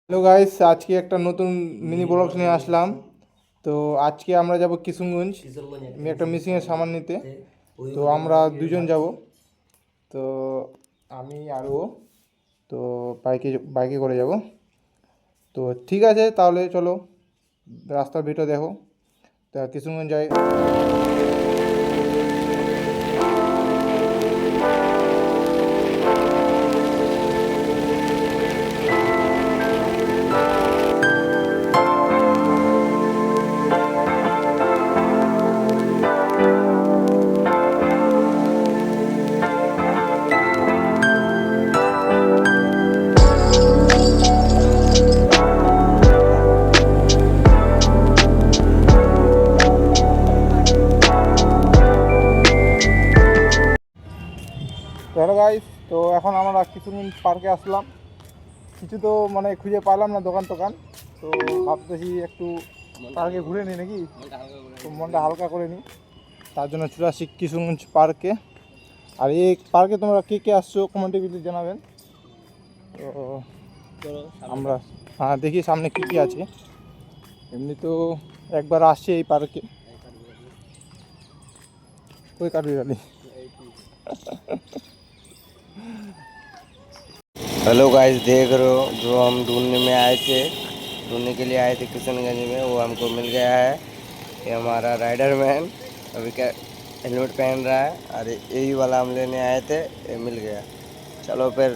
Hello guys, আজকে একটা নতুন মিনি ব্লগ নিয়ে আসলাম। তো আজকে আমরা যাব কিশোরগঞ্জ। আমি একটা মিসিংয়ের সামান নিতে। তো আমরা দুজন যাব। তো আমি আর ও। তো বাইকে বাইকে করে যাব। তো ঠিক আছে, তাহলে চলো রাস্তার ভিডিও দেখো। তা কিশোরগঞ্জ যাই। হ্যালো গাইস, তো এখন আমরা কিশোরগঞ্জ পার্কে আসলাম। কিছু তো মানে খুঁজে পাইলাম না দোকান টোকান। তো ভাবতেছি একটু পার্কে ঘুরে নিই নাকি, তো মনটা হালকা করে নিই। তার জন্য চলে আসি কিশোরগঞ্জ পার্কে। আর এই পার্কে তোমরা কে কে আসছো কমেন্টে কিন্তু জানাবেন। তো আমরা দেখি সামনে কী কী আছে। এমনি তো একবার আসছে এই পার্কে, ওই কাটবি গালি। हेलो गाइस, देख रहे हो जो हम ढूंढने में आए थे, ढूंढने के लिए आए थे किशनगंज में, वो हमको मिल गया है। ये हमारा राइडर मैन अभी क्या हेलमेट पहन रहा है। अरे यही वाला हम लेने आए थे, ये मिल गया। चलो फिर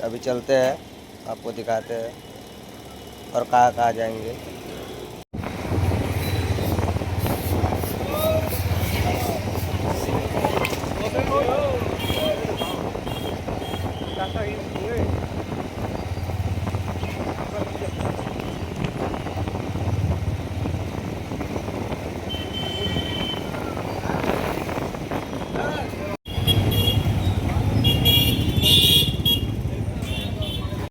अभी चलते हैं, आपको दिखाते हैं और कहाँ कहाँ जाएंगे।